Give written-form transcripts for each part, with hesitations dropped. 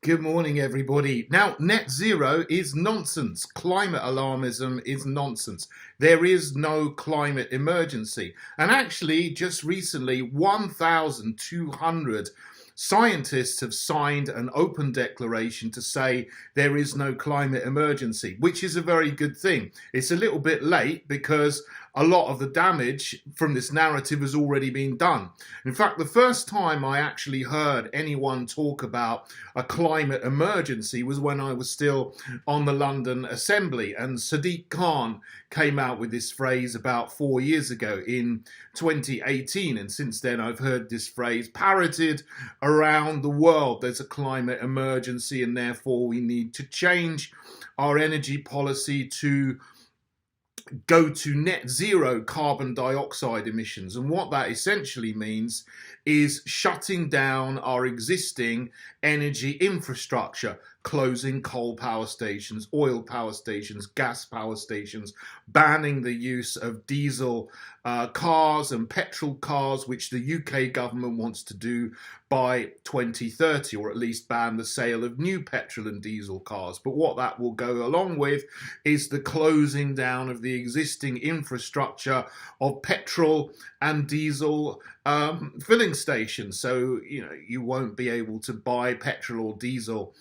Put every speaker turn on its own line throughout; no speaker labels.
Good morning, everybody. Now, net zero is nonsense. Climate alarmism is nonsense. There is no climate emergency. And actually, just recently, 1,200 scientists have signed an open declaration to say there is no climate emergency, which is a very good thing. It's a little bit late because a lot of the damage from this narrative has already been done. In fact, the first time I actually heard anyone talk about a climate emergency was when I was still on the London Assembly, and Sadiq Khan came out with this phrase about 4 years ago in 2018, and since then I've heard this phrase parroted around the world. There's a climate emergency and therefore we need to change our energy policy to go to net zero carbon dioxide emissions. And what that essentially means is shutting down our existing energy infrastructure, closing coal power stations, oil power stations, gas power stations, banning the use of diesel cars and petrol cars, which the UK government wants to do by 2030, or at least ban the sale of new petrol and diesel cars. But what that will go along with is the closing down of the existing infrastructure of petrol and diesel filling stations. So, you won't be able to buy petrol or diesel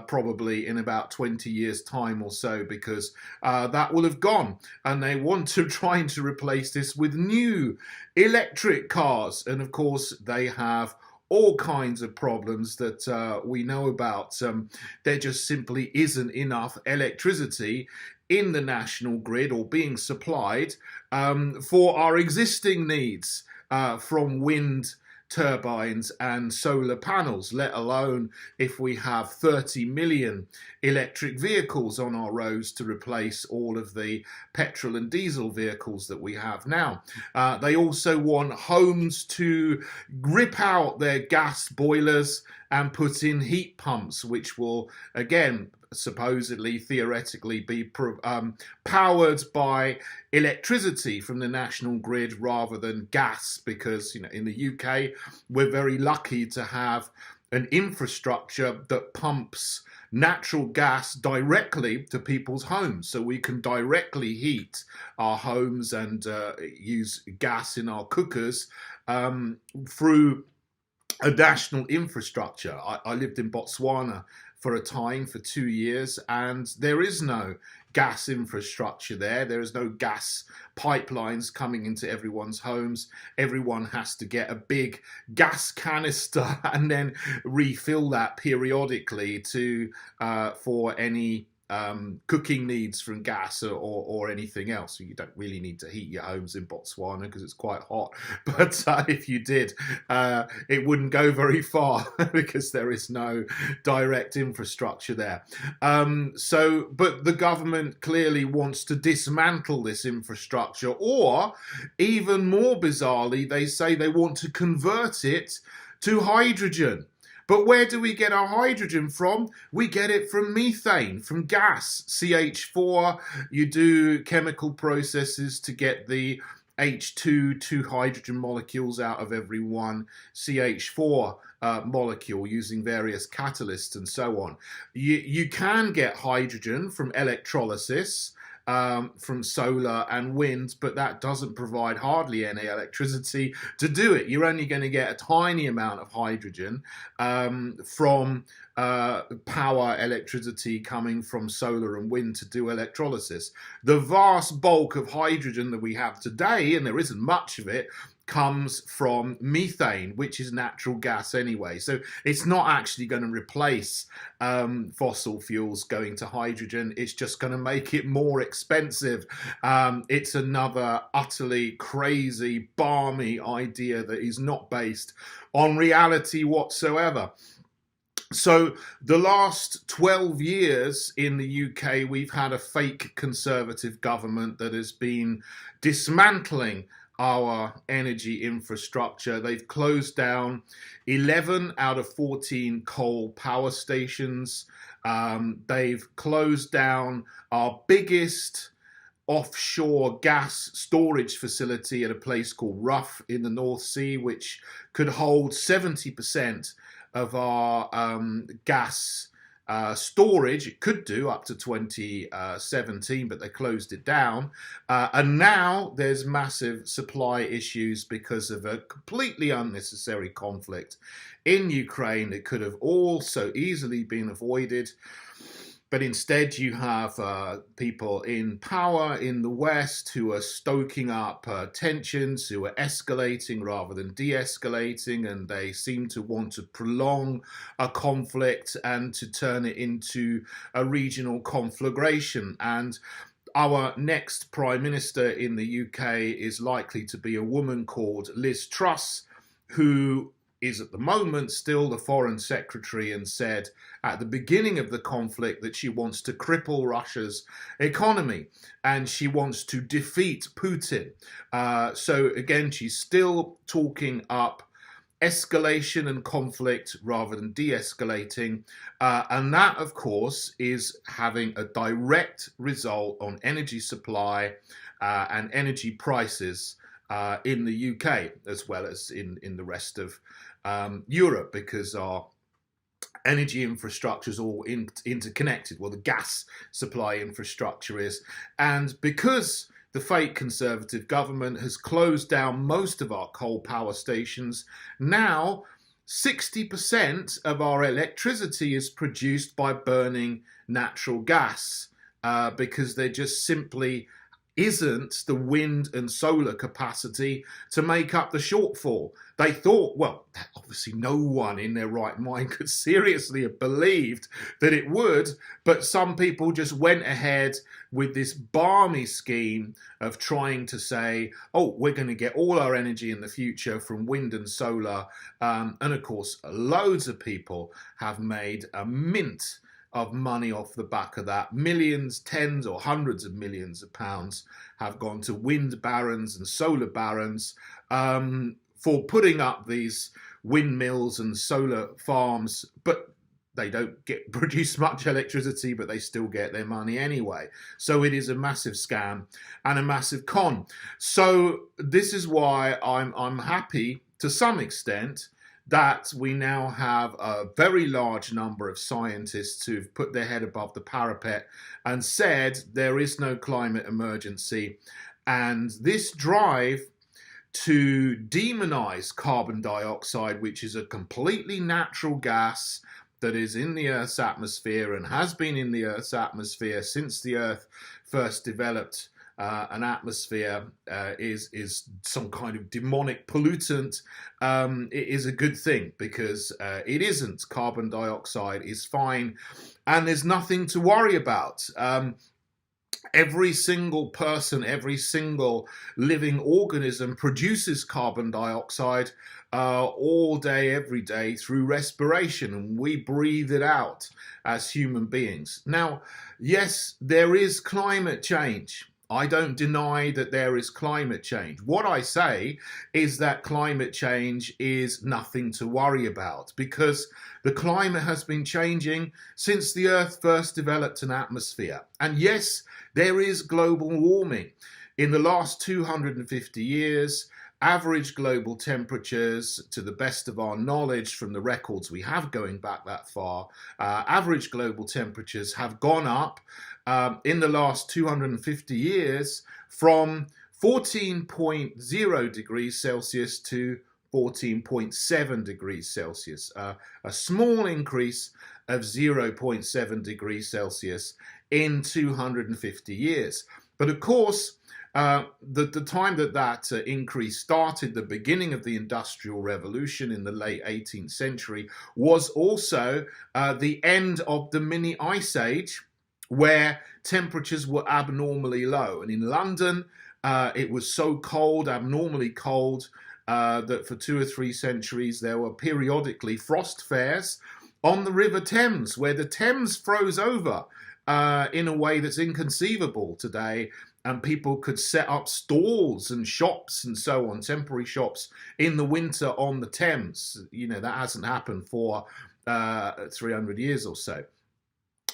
probably in about 20 years time or so, because that will have gone, and they want to try to replace this with new electric cars. And of course they have all kinds of problems that we know about. There just simply isn't enough electricity in the national grid or being supplied for our existing needs from wind turbines and solar panels, let alone if we have 30 million electric vehicles on our roads to replace all of the petrol and diesel vehicles that we have now. They also want homes to rip out their gas boilers and put in heat pumps, which will, again, supposedly, theoretically, be powered by electricity from the national grid rather than gas, because in the UK we're very lucky to have an infrastructure that pumps natural gas directly to people's homes, so we can directly heat our homes and use gas in our cookers through a national infrastructure. I lived in Botswana for a time, for 2 years, and there is no gas infrastructure there. There is no gas pipelines coming into everyone's homes. Everyone has to get a big gas canister and then refill that periodically to for any cooking needs from gas or anything else. So you don't really need to heat your homes in Botswana because it's quite hot, but if you did, it wouldn't go very far because there is no direct infrastructure there. But the government clearly wants to dismantle this infrastructure, or even more bizarrely, they say they want to convert it to hydrogen. But where do we get our hydrogen from? We get it from methane, from gas, CH4. You do chemical processes to get the H2, two hydrogen molecules out of every one CH4 molecule using various catalysts and so on. You can get hydrogen from electrolysis, from solar and wind, but that doesn't provide hardly any electricity to do it. You're only going to get a tiny amount of hydrogen from power electricity coming from solar and wind to do electrolysis. The vast bulk of hydrogen that we have today, and there isn't much of it, comes from methane, which is natural gas anyway. So it's not actually going to replace fossil fuels going to hydrogen. It's just going to make it more expensive. It's another utterly crazy, balmy idea that is not based on reality whatsoever. So the last 12 years in the UK, we've had a fake Conservative government that has been dismantling our energy infrastructure. They've closed down 11 out of 14 coal power stations. They've closed down our biggest offshore gas storage facility at a place called Rough in the North Sea, which could hold 70% of our gas storage. It could do up to 2017, but they closed it down. And now there's massive supply issues because of a completely unnecessary conflict in Ukraine that could have all so easily been avoided. But instead, you have people in power in the West who are stoking up tensions, who are escalating rather than de-escalating, and they seem to want to prolong a conflict and to turn it into a regional conflagration. And our next Prime Minister in the UK is likely to be a woman called Liz Truss, who is at the moment still the Foreign Secretary, and said at the beginning of the conflict that she wants to cripple Russia's economy and she wants to defeat Putin. So again, she's still talking up escalation and conflict rather than de-escalating. And that, of course, is having a direct result on energy supply and energy prices in the UK, as well as in the rest of Europe, because our energy infrastructure is all interconnected. Well, the gas supply infrastructure is. And because the fake Conservative government has closed down most of our coal power stations, now 60% of our electricity is produced by burning natural gas, because there just simply isn't the wind and solar capacity to make up the shortfall. They thought, well, obviously no one in their right mind could seriously have believed that it would, but some people just went ahead with this balmy scheme of trying to say, oh, we're going to get all our energy in the future from wind and solar. And of course, loads of people have made a mint of money off the back of that. Millions, tens or hundreds of millions of pounds have gone to wind barons and solar barons for putting up these windmills and solar farms, but they don't produce much electricity, but they still get their money anyway. So it is a massive scam and a massive con. So this is why I'm happy to some extent that we now have a very large number of scientists who've put their head above the parapet and said there is no climate emergency. And this drive to demonize carbon dioxide, which is a completely natural gas that is in the Earth's atmosphere and has been in the Earth's atmosphere since the Earth first developed an atmosphere, is some kind of demonic pollutant. It is a good thing, because it isn't. Carbon dioxide is fine and there's nothing to worry about. Every single person, every single living organism produces carbon dioxide all day, every day through respiration, and we breathe it out as human beings. Now, yes, there is climate change. I don't deny that there is climate change. What I say is that climate change is nothing to worry about, because the climate has been changing since the Earth first developed an atmosphere. And yes, there is global warming. In the last 250 years, average global temperatures, to the best of our knowledge from the records we have going back that far, average global temperatures have gone up in the last 250 years from 14.0 degrees Celsius to 14.7 degrees Celsius, a small increase of 0.7 degrees Celsius in 250 years. But of course, the time that increase started, the beginning of the Industrial Revolution in the late 18th century, was also the end of the mini ice age, where temperatures were abnormally low. And in London, it was so cold, abnormally cold, that for 2 or 3 centuries there were periodically frost fairs on the River Thames, where the Thames froze over in a way that's inconceivable today. And people could set up stalls and shops and so on, temporary shops in the winter on the Thames. You know, that hasn't happened for 300 years or so.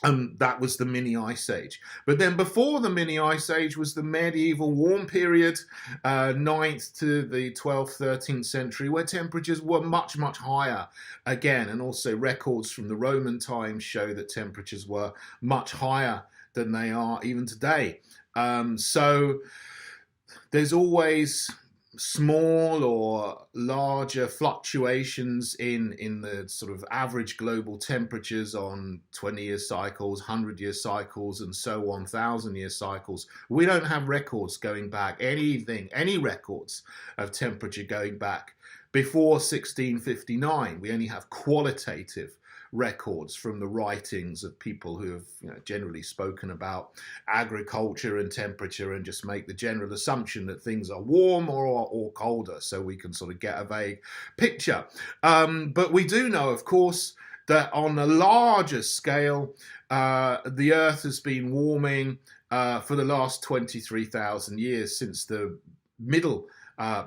That was the mini ice age. But then before the mini ice age was the medieval warm period, 9th to the 12th, 13th century, where temperatures were much, much higher again. And also records from the Roman times show that temperatures were much higher than they are even today. So there's always small or larger fluctuations in the sort of average global temperatures on 20-year cycles, 100-year cycles, and so on, 1,000-year cycles. We don't have records going back, any records of temperature going back before 1659. We only have qualitative records from the writings of people who have generally spoken about agriculture and temperature and just make the general assumption that things are warm or colder, so we can sort of get a vague picture. But we do know, of course, that on a larger scale, the Earth has been warming for the last 23,000 years, since the middle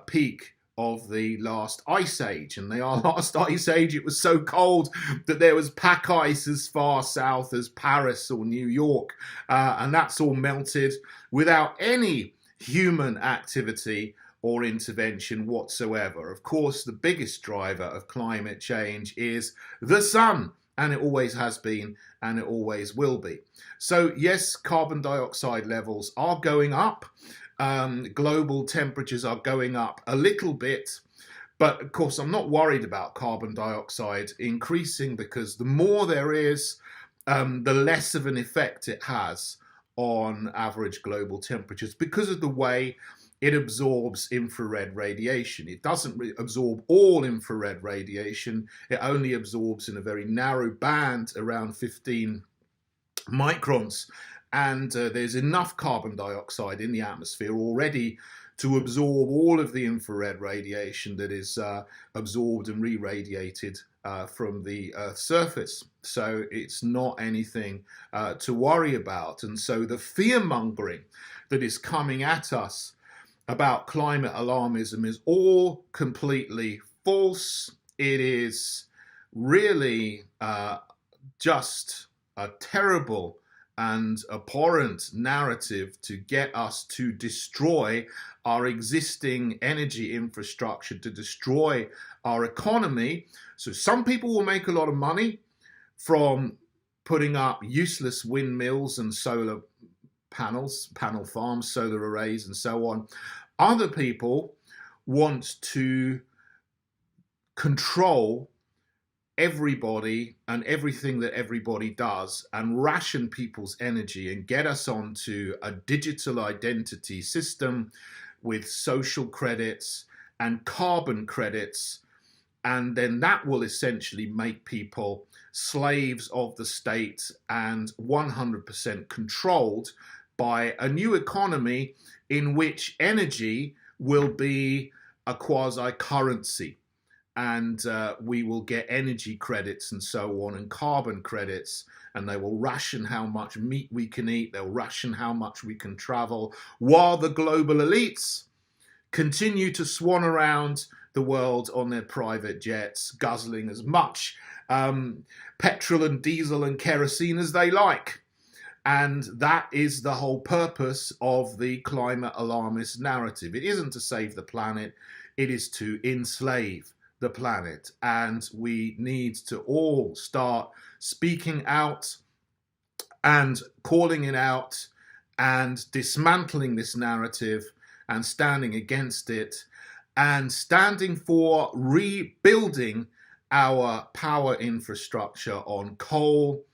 peak of the last ice age. And the last ice age, it was so cold that there was pack ice as far south as Paris or New York, and that's all melted without any human activity or intervention whatsoever. Of course, the biggest driver of climate change is the sun, and it always has been, and it always will be. So yes, carbon dioxide levels are going up. Global temperatures are going up a little bit, but of course I'm not worried about carbon dioxide increasing, because the more there is, the less of an effect it has on average global temperatures, because of the way it absorbs infrared radiation. It doesn't absorb all infrared radiation. It only absorbs in a very narrow band, around 15 microns. And there's enough carbon dioxide in the atmosphere already to absorb all of the infrared radiation that is absorbed and re-radiated from the Earth's surface. So it's not anything to worry about. And so the fear-mongering that is coming at us about climate alarmism is all completely false. It is really just a terrible and abhorrent narrative to get us to destroy our existing energy infrastructure, to destroy our economy. So some people will make a lot of money from putting up useless windmills and solar panels, panel farms, solar arrays, and so on. Other people want to control everybody and everything that everybody does, and ration people's energy and get us onto a digital identity system with social credits and carbon credits, and then that will essentially make people slaves of the state and 100% controlled by a new economy in which energy will be a quasi-currency. And we will get energy credits and so on, and carbon credits, and they will ration how much meat we can eat, they'll ration how much we can travel, while the global elites continue to swan around the world on their private jets, guzzling as much petrol and diesel and kerosene as they like. And that is the whole purpose of the climate alarmist narrative. It isn't to save the planet, it is to enslave the planet. And we need to all start speaking out and calling it out and dismantling this narrative and standing against it and standing for rebuilding our power infrastructure on coal,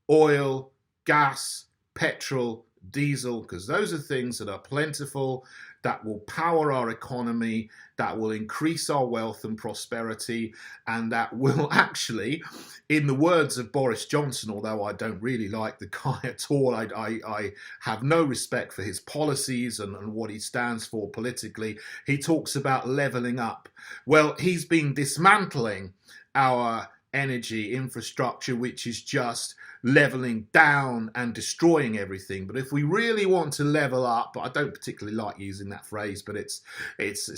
oil, gas, petrol, diesel, because those are things that are plentiful, that will power our economy, that will increase our wealth and prosperity, and that will actually, in the words of Boris Johnson, although I don't really like the guy at all, I have no respect for his policies and what he stands for politically, he talks about levelling up. Well, he's been dismantling our energy infrastructure which is just leveling down and destroying everything. But if we really want to level up, I don't particularly like using that phrase, but it's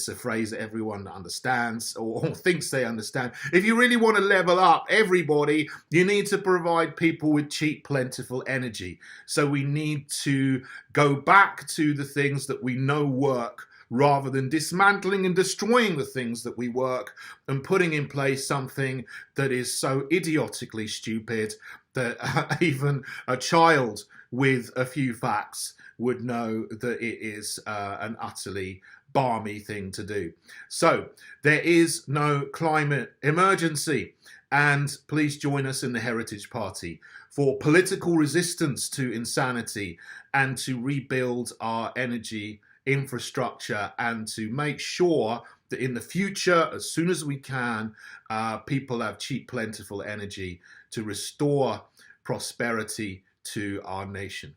a phrase that everyone understands or thinks they understand. If you really want to level up everybody, you need to provide people with cheap, plentiful energy. So we need to go back to the things that we know work, rather than dismantling and destroying the things that we work and putting in place something that is so idiotically stupid that even a child with a few facts would know that it is an utterly balmy thing to do. So there is no climate emergency. And please join us in the Heritage Party for political resistance to insanity and to rebuild our energy infrastructure and to make sure that in the future, as soon as we can, people have cheap, plentiful energy to restore prosperity to our nation.